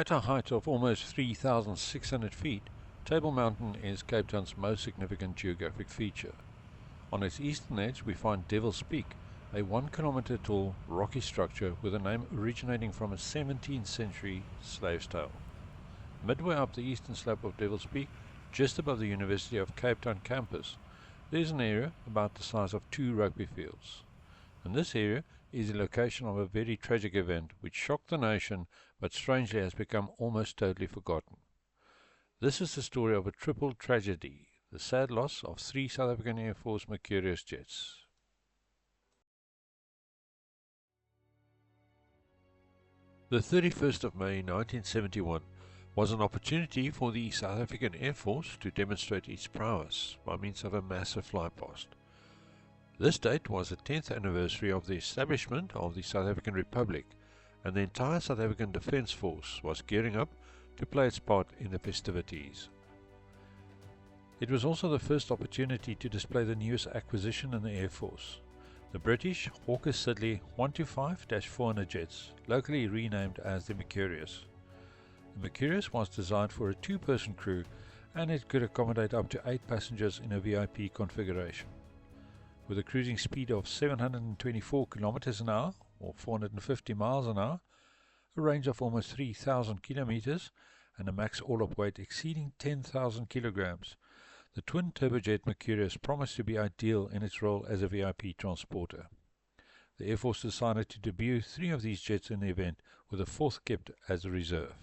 At a height of almost 3,600 feet, Table Mountain is Cape Town's most significant geographic feature. On its eastern edge we find Devil's Peak, a 1 kilometer tall rocky structure with a name originating from a 17th century slave's tale. Midway up the eastern slope of Devil's Peak, just above the University of Cape Town campus, there is an area about the size of 2 rugby fields. And this area is the location of a very tragic event which shocked the nation but strangely has become almost totally forgotten. This is the story of a triple tragedy, the sad loss of 3 South African Air Force Mercurius jets. The 31st of May 1971 was an opportunity for the South African Air Force to demonstrate its prowess by means of a massive flypast. This date was the 10th anniversary of the establishment of the South African Republic, and the entire South African Defence Force was gearing up to play its part in the festivities. It was also the first opportunity to display the newest acquisition in the Air Force, the British Hawker Siddeley 125-400 jets, locally renamed as the Mercurius. The Mercurius was designed for a 2-person crew, and it could accommodate up to 8 passengers in a VIP configuration. With a cruising speed of 724 kilometers an hour, or 450 miles an hour, a range of almost 3,000 kilometers, and a max all-up weight exceeding 10,000 kilograms, the twin turbojet Mercurius promised to be ideal in its role as a VIP transporter. The Air Force decided to debut 3 of these jets in the event, with a 4th kept as a reserve.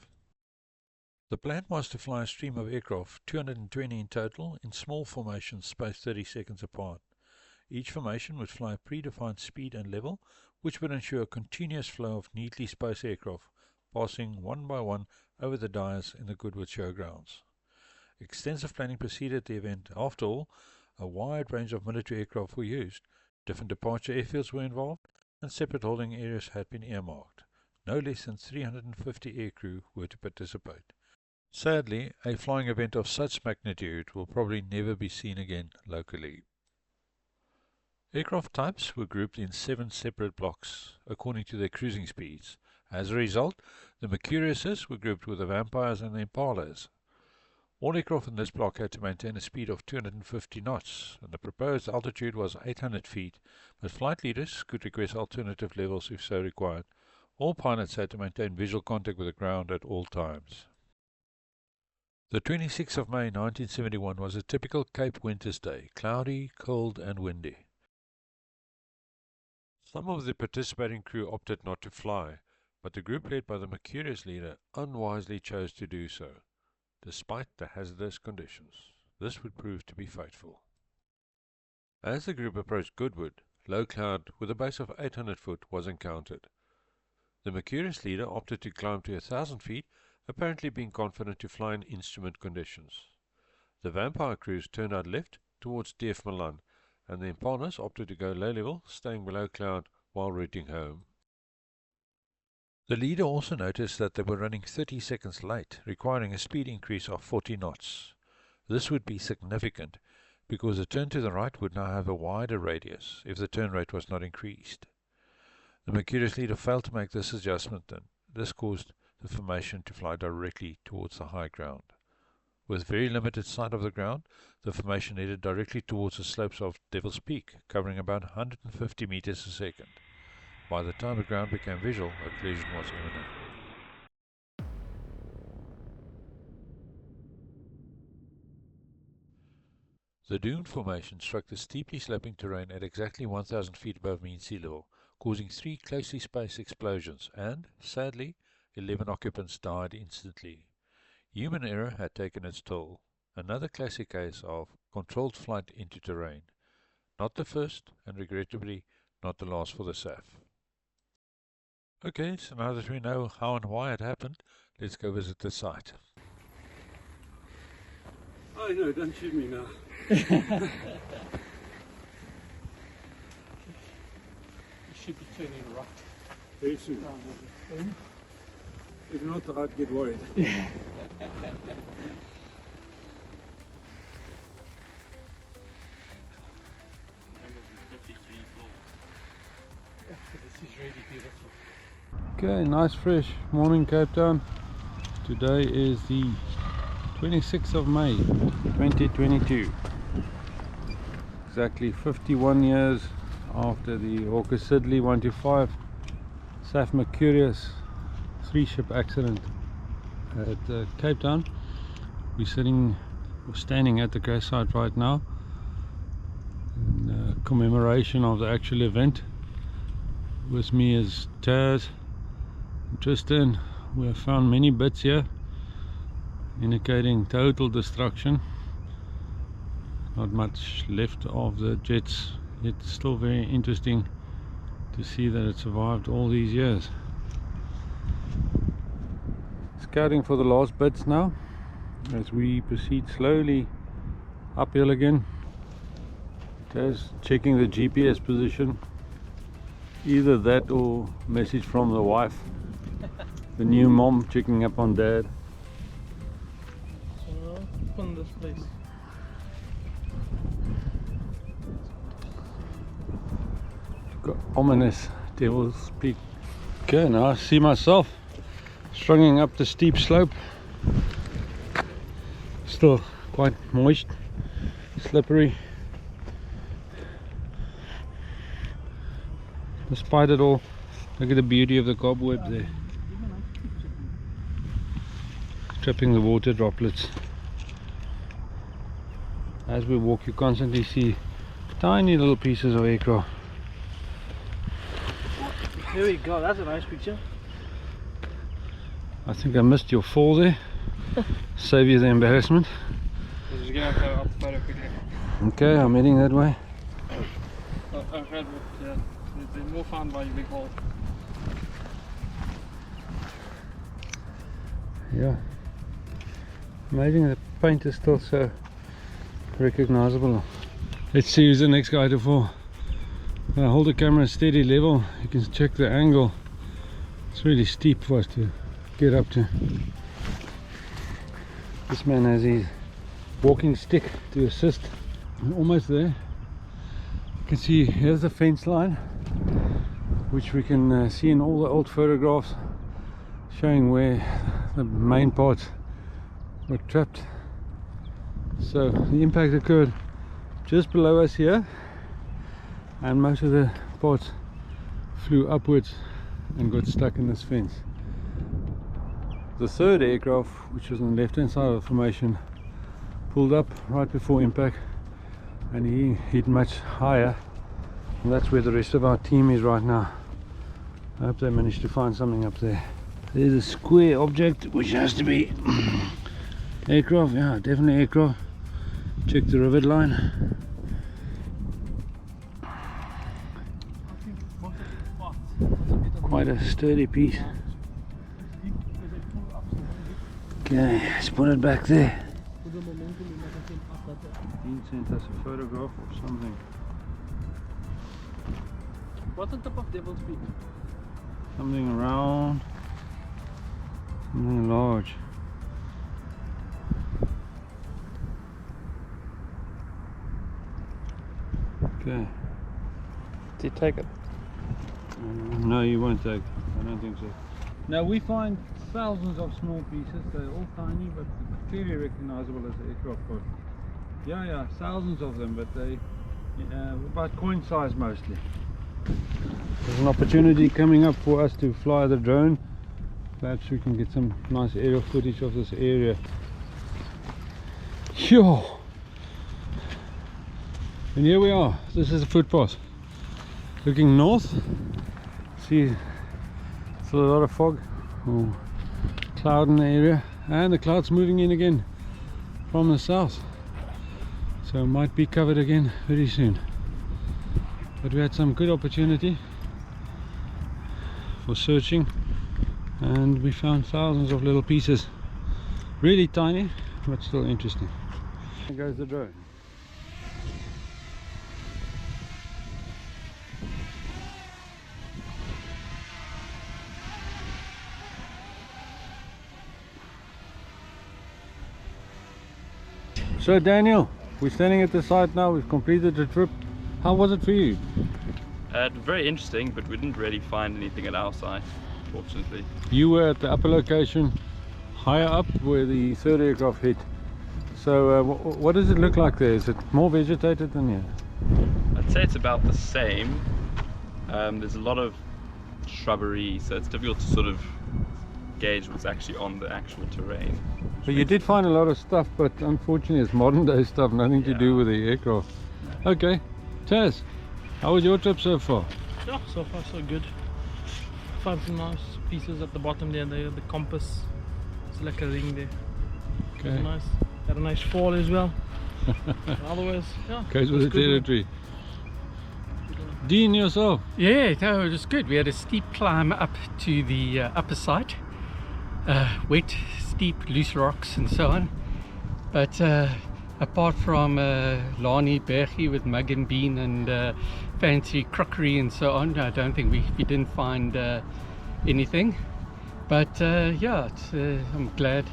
The plan was to fly a stream of aircraft, 220 in total, in small formations spaced 30 seconds apart. Each formation would fly a predefined speed and level, which would ensure a continuous flow of neatly spaced aircraft, passing one by one over the dias in the Goodwood Showgrounds. Extensive planning preceded the event. After all, a wide range of military aircraft were used, different departure airfields were involved, and separate holding areas had been earmarked. No less than 350 aircrew were to participate. Sadly, a flying event of such magnitude will probably never be seen again locally. Aircraft types were grouped in 7 separate blocks, according to their cruising speeds. As a result, the Mercuriuses were grouped with the Vampires and the Impalas. All aircraft in this block had to maintain a speed of 250 knots, and the proposed altitude was 800 feet, but flight leaders could request alternative levels if so required. All pilots had to maintain visual contact with the ground at all times. The 26th of May 1971 was a typical Cape winter's day, cloudy, cold and windy. Some of the participating crew opted not to fly, but the group led by the Mercurius leader unwisely chose to do so, despite the hazardous conditions. This would prove to be fateful. As the group approached Goodwood, low cloud with a base of 800 foot was encountered. The Mercurius leader opted to climb to 1,000 feet, apparently being confident to fly in instrument conditions. The Vampire crews turned out left towards DF Milan, and the Impalas opted to go low level, staying below cloud while routing home. The leader also noticed that they were running 30 seconds late, requiring a speed increase of 40 knots. This would be significant, because the turn to the right would now have a wider radius if the turn rate was not increased. The Mercurius leader failed to make this adjustment, and this caused the formation to fly directly towards the high ground. With very limited sight of the ground, the formation headed directly towards the slopes of Devil's Peak, covering about 150 meters a second. By the time the ground became visual, a collision was imminent. The doomed formation struck the steeply sloping terrain at exactly 1,000 feet above mean sea level, causing 3 closely spaced explosions, and, sadly, 11 occupants died instantly. Human error had taken its toll. Another classic case of controlled flight into terrain. Not the first, and regrettably not the last for the SAF. Okay, so now that we know how and why it happened, let's go visit the site. Oh no, don't shoot me now. You should be turning right. Very soon. If not, I'd get worried. This is really beautiful. Okay, nice fresh morning Cape Town. Today is the 26th of May 2022. Exactly 51 years after the Hawker Siddeley 125 SAF Mercurius 3-ship accident at Cape Town. We're standing at the crash site right now in commemoration of the actual event. With me is Taz and Tristan. We have found many bits here indicating total destruction. Not much left of the jets. It's still very interesting to see that it survived all these years. Scouting for the last bits now as we proceed slowly uphill again. Just checking the GPS position, either that or message from the wife, the new mom checking up on dad. So, open this place. Got ominous Devil's Peak. Okay, now I see myself struggling up the steep slope. Still quite moist, slippery. Despite it all, look at the beauty of the cobwebs there, trapping the water droplets. As we walk, you constantly see tiny little pieces of aircraft. There we go, that's a nice picture. I think I missed your fall there. Save you the embarrassment. We're just gonna go up the photo quickly. Okay, I'm heading that way. I heard what, they're more fun by your big hole. Yeah. Amazing the paint is still so recognizable. Let's see who's the next guy to fall. Hold the camera steady level, you can check the angle. It's really steep for us to get up to. This man has his walking stick to assist. I'm almost there. You can see here's the fence line, which we can see in all the old photographs showing where the main parts were trapped. So the impact occurred just below us here, and most of the parts flew upwards and got stuck in this fence. The third aircraft, which was on the left hand side of the formation, pulled up right before impact, and he hit much higher, and that's where the rest of our team is right now. I hope they managed to find something up there. There's a square object which has to be aircraft. Yeah, definitely aircraft. Check the rivet line. Quite a sturdy piece. Okay, let's put it back there. Dean sent us a photograph of something. What's on top of Devil's Peak? Something round, something large. Okay. Did you take it? No, you won't take it. I don't think so. Now we find thousands of small pieces. They're all tiny, but clearly recognizable as aircraft parts. Yeah, thousands of them, but they about coin size mostly. There's an opportunity coming up for us to fly the drone. Perhaps we can get some nice aerial footage of this area. Sure. And here we are. This is the footpath. Looking north, see still a lot of fog or cloud in the area, and the clouds moving in again from the south, so it might be covered again very soon. But we had some good opportunity for searching, and we found thousands of little pieces, really tiny but still interesting. There goes the drone. So Daniel, we're standing at the site now. We've completed the trip. How was it for you? Very interesting, but we didn't really find anything at our site, fortunately. You were at the upper location higher up where the third aircraft hit. So what does it look like there? Is it more vegetated than here? I'd say it's about the same. There's a lot of shrubbery, so it's difficult to sort of gauge what's actually on the actual terrain. But you did find a lot of stuff, but unfortunately it's modern day stuff, nothing to do with the aircraft. Okay, Taz, how was your trip so far? Yeah, so far so good. Found some nice pieces at the bottom there, the compass. It's like a ring there. Okay. It was nice. Had a nice fall as well. Otherwise, yeah. Goes with the territory. Dean, yourself? Yeah, no, it was good. We had a steep climb up to the upper side. Wet, steep, loose rocks and so on. But apart from Lani Bergie with mug and bean and fancy crockery and so on, I don't think we didn't find anything. But yeah, I'm glad.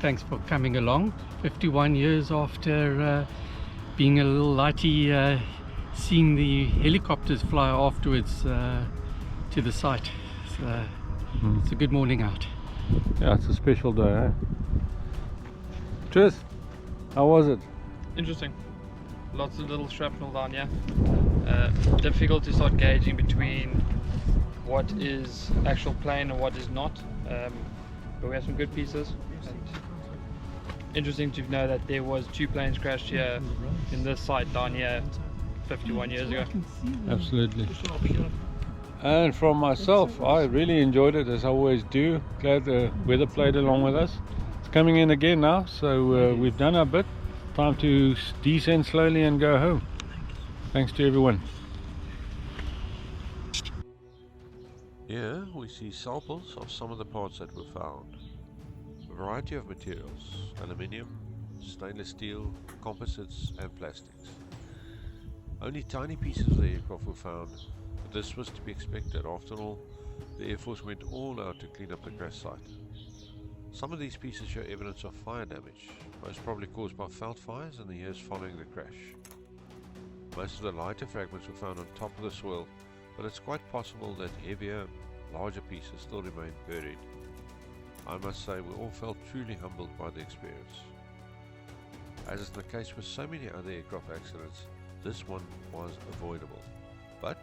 Thanks for coming along. 51 years after being a little lighty, seeing the helicopters fly afterwards to the site. So, it's a good morning out. Yeah, it's a special day, eh? Tris, how was it? Interesting. Lots of little shrapnel down here. Difficult to start gauging between what is actual plane and what is not. But we had some good pieces. And interesting to know that there was 2 planes crashed here in this site down here 51 years ago. Absolutely. And from myself, I really enjoyed it, as I always do. Glad the weather played along with us. It's coming in again now, so we've done our bit. Time to descend slowly and go home. Thanks to everyone. Here we see samples of some of the parts that were found. A variety of materials: aluminium, stainless steel, composites and plastics. Only tiny pieces of the aircraft were found, but this was to be expected. After all, the Air Force went all out to clean up the crash site. Some of these pieces show evidence of fire damage, most probably caused by veld fires in the years following the crash. Most of the lighter fragments were found on top of the soil, but it's quite possible that heavier, larger pieces still remain buried. I must say we all felt truly humbled by the experience. As is the case with so many other aircraft accidents, this one was avoidable, but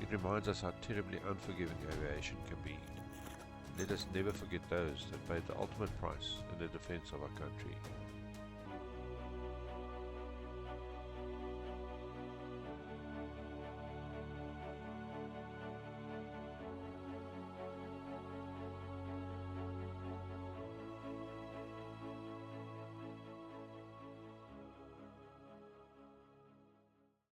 it reminds us how terribly unforgiving aviation can be. Let us never forget those that paid the ultimate price in the defense of our country.